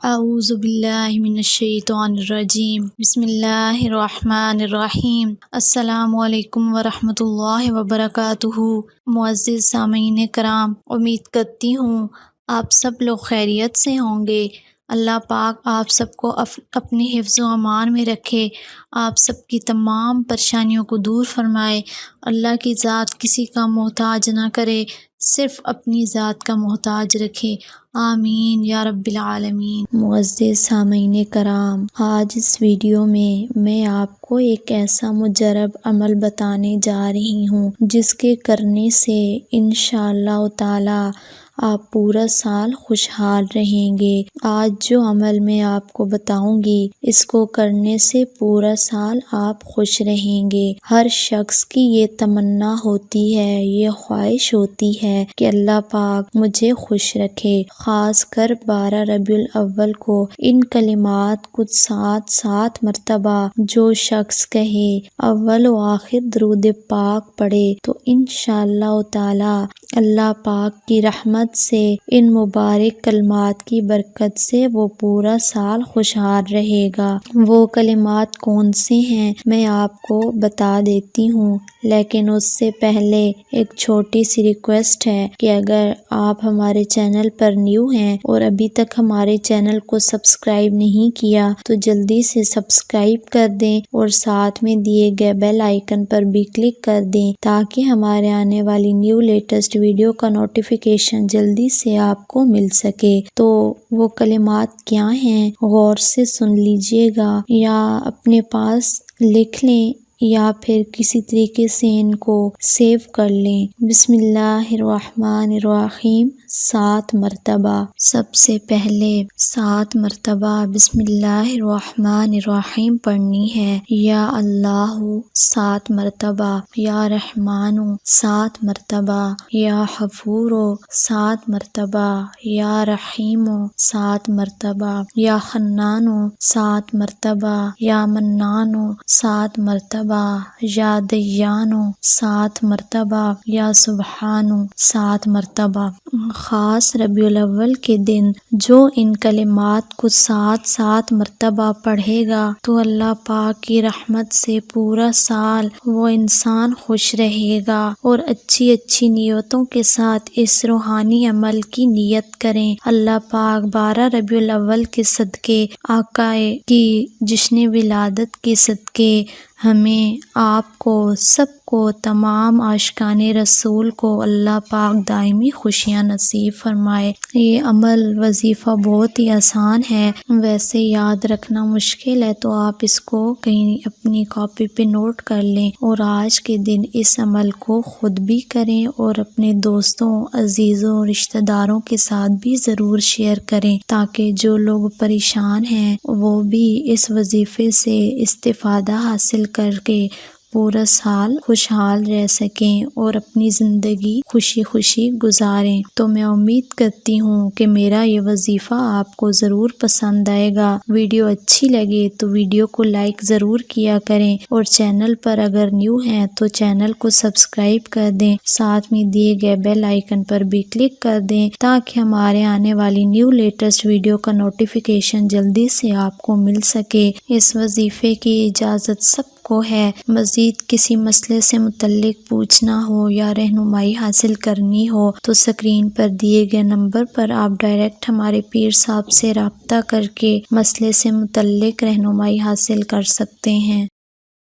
اعوذ باللہ من الشیطان الرجیم بسم اللہ الرحمن الرحیم السلام علیکم ورحمۃ اللہ وبرکاتہ۔ معزز سامعین کرام، امید کرتی ہوں آپ سب لوگ خیریت سے ہوں گے۔ اللہ پاک آپ سب کو اپنے حفظ و امان میں رکھے، آپ سب کی تمام پریشانیوں کو دور فرمائے۔ اللہ کی ذات کسی کا محتاج نہ کرے، صرف اپنی ذات کا محتاج رکھے، آمین یا رب العالمین۔ معزز سامعین کرام، آج اس ویڈیو میں آپ کو ایک ایسا مجرب عمل بتانے جا رہی ہوں جس کے کرنے سے انشاءاللہ تعالی آپ پورا سال خوشحال رہیں گے۔ آج جو عمل میں آپ کو بتاؤں گی، اس کو کرنے سے پورا سال آپ خوش رہیں گے۔ ہر شخص کی یہ تمنا ہوتی ہے، یہ خواہش ہوتی ہے کہ اللہ پاک مجھے خوش رکھے۔ خاص کر 12 ربیع الاول کو ان کلمات کو 7 مرتبہ جو شخص کہے، اول و آخر درود پاک پڑھے، تو انشاءاللہ تعالی اللہ پاک کی رحمت سے، ان مبارک کلمات کی برکت سے وہ پورا سال خوشحال رہے گا۔ وہ کلمات کون سے ہیں میں آپ کو بتا دیتی ہوں، لیکن اس سے پہلے ایک چھوٹی سی ریکویسٹ ہے کہ اگر آپ ہمارے چینل پر نیو ہیں اور ابھی تک ہمارے چینل کو سبسکرائب نہیں کیا تو جلدی سے سبسکرائب کر دیں اور ساتھ میں دیے گئے بیل آئیکن پر بھی کلک کر دیں تاکہ ہمارے آنے والی نیو لیٹسٹ ویڈیو کا نوٹیفیکیشن جلدی سے آپ کو مل سکے۔ تو وہ کلمات کیا ہیں غور سے سن لیجئے گا، یا اپنے پاس لکھ لیں یا پھر کسی طریقے سے ان کو سیو کر لیں۔ بسم اللہ الرحمن الرحیم 7 مرتبہ۔ سب سے پہلے 7 مرتبہ بسم اللہ الرحمن الرحیم پڑھنی ہے۔ یا اللہ 7 مرتبہ، یا رحمان 7 مرتبہ، یا غفور 7 مرتبہ، یا رحیم 7 مرتبہ، یا حنان 7 مرتبہ، یا منان 7 مرتبہ، یا دیان 7 مرتبہ، یا سبحان 7 مرتبہ۔ خاص ربیع الاول کے دن جو ان کلمات کو 7 مرتبہ پڑھے گا تو اللہ پاک کی رحمت سے پورا سال وہ انسان خوش رہے گا۔ اور اچھی نیتوں کے ساتھ اس روحانی عمل کی نیت کریں۔ اللہ پاک 12 ربیع الاول کے صدقے، آقا کی جشن ولادت کے صدقے ہمیں، آپ کو، سب کو، تمام عاشقان رسول کو اللہ پاک دائمی خوشیاں نصیب فرمائے۔ یہ عمل وظیفہ بہت ہی آسان ہے، ویسے یاد رکھنا مشکل ہے، تو آپ اس کو کہیں اپنی کاپی پہ نوٹ کر لیں اور آج کے دن اس عمل کو خود بھی کریں اور اپنے دوستوں، عزیزوں، رشتہ داروں کے ساتھ بھی ضرور شیئر کریں تاکہ جو لوگ پریشان ہیں وہ بھی اس وظیفے سے استفادہ حاصل کر کے پورا سال خوشحال رہ سکیں اور اپنی زندگی خوشی گزاریں۔ تو میں امید کرتی ہوں کہ میرا یہ وظیفہ آپ کو ضرور پسند آئے گا۔ ویڈیو اچھی لگے تو ویڈیو کو لائک ضرور کیا کریں اور چینل پر اگر نیو ہیں تو چینل کو سبسکرائب کر دیں، ساتھ میں دیے گئے بیل آئیکن پر بھی کلک کر دیں تاکہ ہمارے آنے والی نیو لیٹسٹ ویڈیو کا نوٹیفیکیشن جلدی سے آپ کو مل سکے۔ اس وظیفے کی اجازت سب کو ہے۔ مزید کسی مسئلے سے متعلق پوچھنا ہو یا رہنمائی حاصل کرنی ہو تو سکرین پر دیے گئے نمبر پر آپ ڈائریکٹ ہمارے پیر صاحب سے رابطہ کر کے مسئلے سے متعلق رہنمائی حاصل کر سکتے ہیں۔